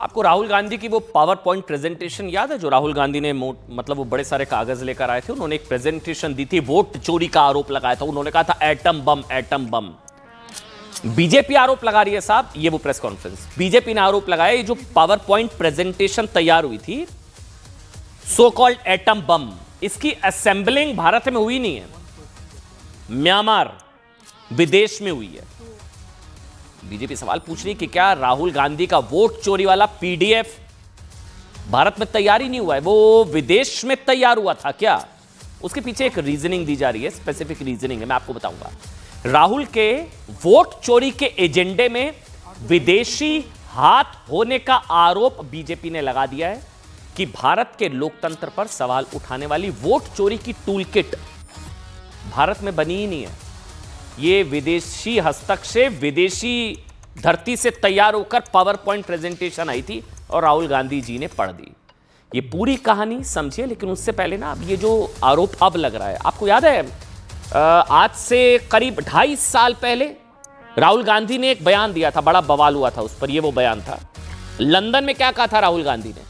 आपको राहुल गांधी की वो पावर पॉइंट प्रेजेंटेशन याद है जो राहुल गांधी ने मतलब वो बड़े सारे कागज लेकर आए थे। उन्होंने एक प्रेजेंटेशन दी थी, वोट चोरी का आरोप लगाया था। उन्होंने कहा था atom bomb atom bomb. BJP आरोप लगा रही है साहब, ये वो प्रेस कॉन्फ्रेंस बीजेपी ने आरोप लगाया, ये जो पावर पॉइंट प्रेजेंटेशन तैयार हुई थी सो कॉल्ड एटम बम, इसकी असेंबलिंग भारत में हुई नहीं है, म्यांमार विदेश में हुई है। बीजेपी सवाल पूछ रही कि क्या राहुल गांधी का वोट चोरी वाला पीडीएफ भारत में तैयार ही नहीं हुआ है, वो विदेश में तैयार हुआ था क्या? उसके पीछे एक रीजनिंग दी जा रही है, स्पेसिफिक रीजनिंग है, मैं आपको बताऊंगा। राहुल के वोट चोरी के एजेंडे में विदेशी हाथ होने का आरोप बीजेपी ने लगा दिया है कि भारत के लोकतंत्र पर सवाल उठाने वाली वोट चोरी की टूलकिट भारत में बनी ही नहीं है। ये विदेशी हस्तक्षेप, विदेशी धरती से तैयार होकर पावर पॉइंट प्रेजेंटेशन आई थी और राहुल गांधी जी ने पढ़ दी। ये पूरी कहानी समझिए, लेकिन उससे पहले ना अब ये जो आरोप अब लग रहा है, आपको याद है आज से करीब 2.5 साल पहले राहुल गांधी ने एक बयान दिया था, बड़ा बवाल हुआ था उस पर। ये वो बयान था। लंदन में क्या कहा था राहुल गांधी ने?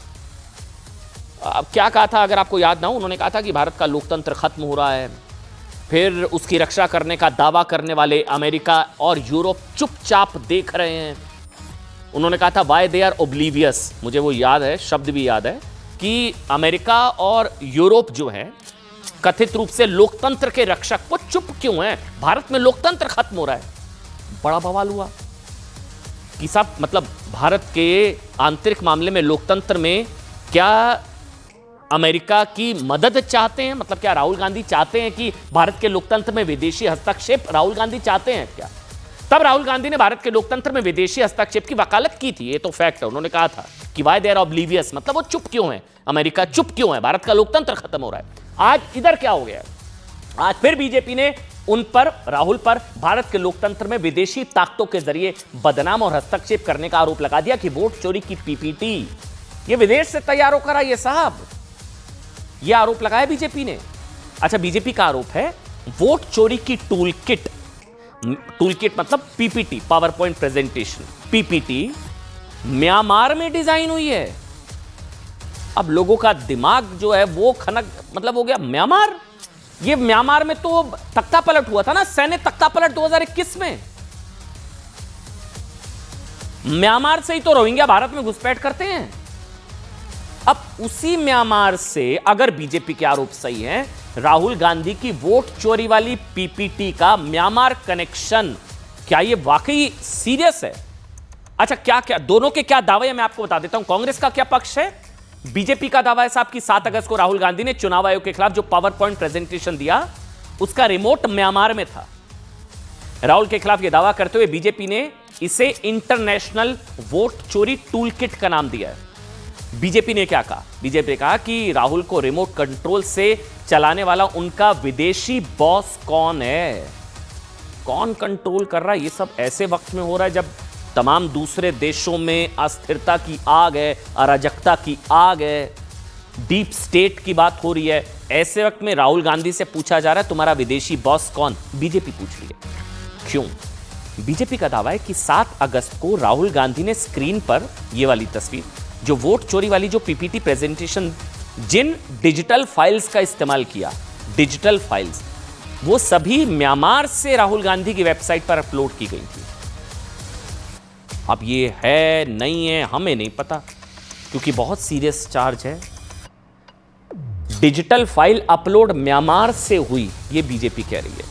अब क्या कहा था अगर आपको याद ना हो, उन्होंने कहा था कि भारत का लोकतंत्र खत्म हो रहा है। फिर उसकी रक्षा करने का दावा करने वाले अमेरिका और यूरोप चुपचाप देख रहे हैं। उन्होंने कहा था वाई दे आर ओब्लीवियस, मुझे वो याद है, शब्द भी याद है कि अमेरिका और यूरोप जो है कथित रूप से लोकतंत्र के रक्षक, वो चुप क्यों है? भारत में लोकतंत्र खत्म हो रहा है। बड़ा बवाल हुआ कि साहब मतलब भारत के आंतरिक मामले में लोकतंत्र में क्या अमेरिका की मदद चाहते हैं? मतलब क्या राहुल गांधी चाहते हैं कि भारत के लोकतंत्र में विदेशी हस्तक्षेप राहुल गांधी चाहते हैं क्या? तब राहुल गांधी ने भारत के लोकतंत्र में विदेशी हस्तक्षेप की वकालत की थी, ये तो फैक्ट है। उन्होंने कहा था कि वाई दे आर ऑब्लीवियस, मतलब वो चुप क्यों है, अमेरिका चुप क्यों है, भारत का लोकतंत्र खत्म हो रहा है। आज इधर क्या हो गया? आज फिर बीजेपी ने उन पर, राहुल पर, भारत के लोकतंत्र में विदेशी ताकतों के जरिए बदनाम और हस्तक्षेप करने का आरोप लगा दिया कि वोट चोरी की पीपीटी ये विदेश से तैयार होकर आई है साहब। यह आरोप लगाया बीजेपी ने। अच्छा, बीजेपी का आरोप है वोट चोरी की टूलकिट, टूलकिट मतलब PPT, power point presentation, PPT Myanmar में डिजाइन हुई है। अब लोगों का दिमाग जो है वो खनक मतलब हो गया, म्यांमार? ये म्यांमार में तो तख्ता पलट हुआ था ना, सैन्य तख्ता पलट 2021 में। म्यांमार से ही तो रोहिंग्या भारत में घुसपैठ करते हैं। अब उसी म्यांमार से अगर बीजेपी के आरोप सही हैं, राहुल गांधी की वोट चोरी वाली पीपीटी का म्यांमार कनेक्शन, क्या ये वाकई सीरियस है? अच्छा, क्या क्या दोनों के क्या दावे हैं मैं आपको बता देता हूं। कांग्रेस का क्या पक्ष है? बीजेपी का दावा है साहब कि 7 अगस्त को राहुल गांधी ने चुनाव आयोग के खिलाफ जो पावर पॉइंट प्रेजेंटेशन दिया उसका रिमोट म्यांमार में था। राहुल के खिलाफ यह दावा करते हुए बीजेपी ने इसे इंटरनेशनल वोट चोरी टूलकिट का नाम दिया है। बीजेपी ने क्या कहा? बीजेपी ने कहा कि राहुल को रिमोट कंट्रोल से चलाने वाला उनका विदेशी बॉस कौन है, कौन कंट्रोल कर रहा है। ये सब ऐसे वक्त में हो रहा है जब तमाम दूसरे देशों में अस्थिरता की आग है, अराजकता की आग है, डीप स्टेट की बात हो रही है। ऐसे वक्त में राहुल गांधी से पूछा जा रहा है तुम्हारा विदेशी बॉस कौन? बीजेपी पूछ रही है। क्यों? बीजेपी का दावा है कि 7 अगस्त को राहुल गांधी ने स्क्रीन पर ये वाली तस्वीर, जो वोट चोरी वाली जो पीपीटी प्रेजेंटेशन, जिन डिजिटल फाइल्स का इस्तेमाल किया, डिजिटल फाइल्स, वो सभी म्यांमार से राहुल गांधी की वेबसाइट पर अपलोड की गई थी। अब ये है नहीं है हमें नहीं पता, क्योंकि बहुत सीरियस चार्ज है। डिजिटल फाइल अपलोड म्यांमार से हुई, ये बीजेपी कह रही है।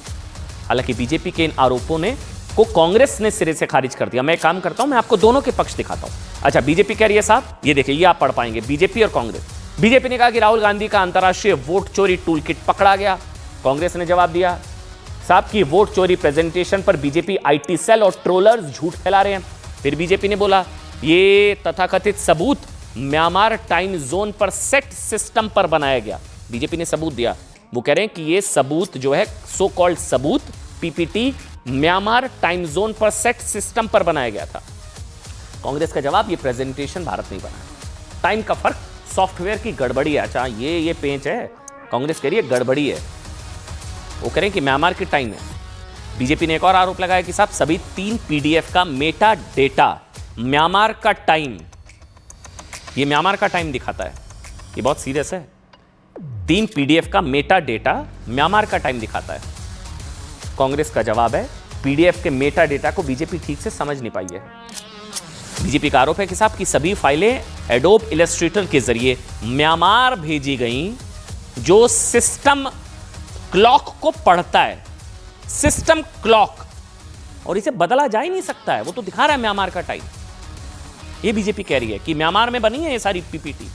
हालांकि बीजेपी के इन आरोपों ने को कांग्रेस ने सिरे से खारिज कर दिया। मैं एक काम करता हूं, मैं आपको दोनों के पक्ष दिखाता हूं। अच्छा, बीजेपी कह रही है साहब, ये देखिए, ये आप पढ़ पाएंगे, बीजेपी और कांग्रेस। बीजेपी ने कहा कि राहुल गांधी का अंतर्राष्ट्रीय वोट चोरी टूलकिट पकड़ा गया। कांग्रेस ने जवाब दिया साहब की वोट चोरी प्रेजेंटेशन पर बीजेपी आईटी सेल और ट्रोलर्स झूठ फैला रहे हैं। फिर बीजेपी ने बोला ये तथाकथित सबूत म्यांमार टाइम जोन पर सेट सिस्टम पर बनाया गया। बीजेपी ने सबूत दिया, वो कह रहे हैं कि ये सबूत जो है, सो कॉल्ड सबूत, पीपीटी म्यांमार टाइम जोन पर सेट सिस्टम पर बनाया गया था। कांग्रेस का जवाब, ये प्रेजेंटेशन भारत नहीं बना, टाइम का फर्क, सॉफ्टवेयर की गड़बड़ी है। अच्छा, ये पेंच है। कांग्रेस कह रही है गड़बड़ी है, वो कह रहे हैं कि म्यांमार की टाइम है। बीजेपी ने एक और आरोप लगाया कि साहब सभी 3 पीडीएफ का मेटा डेटा म्यांमार का टाइम ये म्यांमार का टाइम दिखाता है, ये बहुत सीरियस है। 3 पीडीएफ का मेटा डेटा म्यांमार का टाइम दिखाता है। कांग्रेस का जवाब है पीडीएफ के मेटा डेटा को बीजेपी ठीक से समझ नहीं पाई है। बीजेपी का आरोप है कि साहब की सभी फाइलें एडोब इलस्ट्रेटर के जरिए म्यांमार भेजी गई, जो सिस्टम क्लॉक को पढ़ता है, सिस्टम क्लॉक, और इसे बदला जा ही नहीं सकता है। वो तो दिखा रहा है म्यांमार का टाइम। ये बीजेपी कह रही है कि म्यांमार में बनी है ये सारी पीपीटी।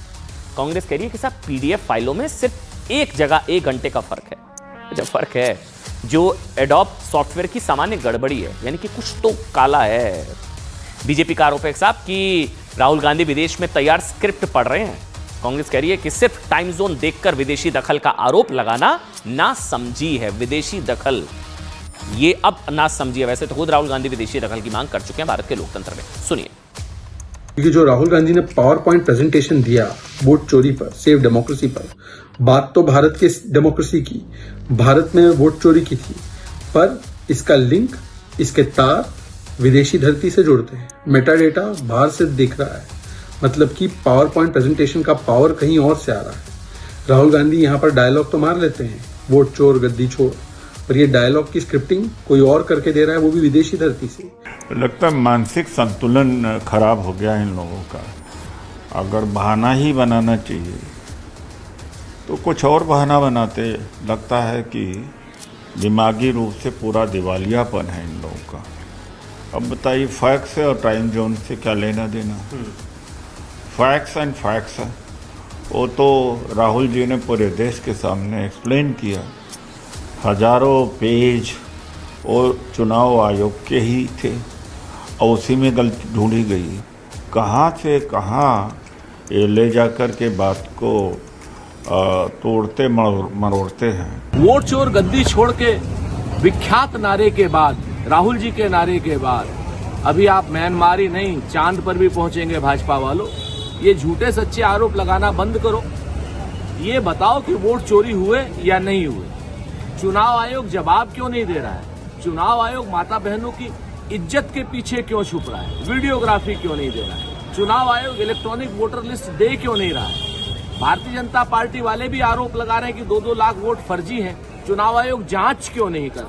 कांग्रेस कह रही है कि साहब पीडीएफ फाइलों में सिर्फ एक जगह 1 घंटे का फर्क है। जब फर्क है, जो एडोब सॉफ्टवेयर की सामान्य गड़बड़ी है, यानी कि कुछ तो काला है। बीजेपी का आरोप है साहब कि राहुल गांधी विदेश में तैयार स्क्रिप्ट पढ़ रहे हैं। कांग्रेस कह रही है कि सिर्फ टाइम जोन देखकर विदेशी दखल का आरोप लगाना ना समझी है। विदेशी दखल ये अब ना समझी है। वैसे तो खुद राहुल गांधी विदेशी दखल की मांग कर चुके हैं भारत के लोकतंत्र में। सुनिए। क्योंकि जो राहुल गांधी ने पावर पॉइंट प्रेजेंटेशन दिया वोट चोरी पर, सेव डेमोक्रेसी पर, बात तो भारत के डेमोक्रेसी की, भारत में वोट चोरी की थी, पर इसका लिंक, इसके तार विदेशी धरती से जुड़ते हैं। मेटा डेटा बाहर से दिख रहा है, मतलब कि पावर पॉइंट प्रेजेंटेशन का पावर कहीं और से आ रहा है। राहुल गांधी यहाँ पर डायलॉग तो मार लेते हैं, वोट चोर गद्दी छोड़, पर ये डायलॉग की स्क्रिप्टिंग कोई और करके दे रहा है, वो भी विदेशी धरती से। लगता है मानसिक संतुलन खराब हो गया इन लोगों का। अगर बहाना ही बनाना चाहिए तो कुछ और बहाना बनाते। लगता है कि दिमागी रूप से पूरा दिवालियापन है इन लोगों का। अब बताइए, फैक्ट्स से और टाइम जोन से क्या लेना देना? फैक्ट्स एंड फैक्ट्स है। वो तो राहुल जी ने पूरे देश के सामने एक्सप्लेन किया, हजारों पेज और चुनाव आयोग के ही थे, और उसी में गलती ढूंढी गई। कहाँ से कहाँ ये ले जाकर के बात को तोड़ते मरोड़ते हैं। वोट चोर गद्दी छोड़ के विख्यात नारे के बाद, राहुल जी के नारे के बाद अभी आप म्यांमारी नहीं चांद पर भी पहुंचेंगे भाजपा वालों। ये झूठे सच्चे आरोप लगाना बंद करो। ये बताओ कि वोट चोरी हुए या नहीं हुए। चुनाव आयोग जवाब क्यों नहीं दे रहा है? चुनाव आयोग माता बहनों की इज्जत के पीछे क्यों छुप रहा है? वीडियोग्राफी क्यों नहीं दे रहा है? चुनाव आयोग इलेक्ट्रॉनिक वोटर लिस्ट दे क्यों नहीं रहा है? भारतीय जनता पार्टी वाले भी आरोप लगा रहे हैं कि 2-2 लाख वोट फर्जी हैं। चुनाव आयोग जांच क्यों नहीं कर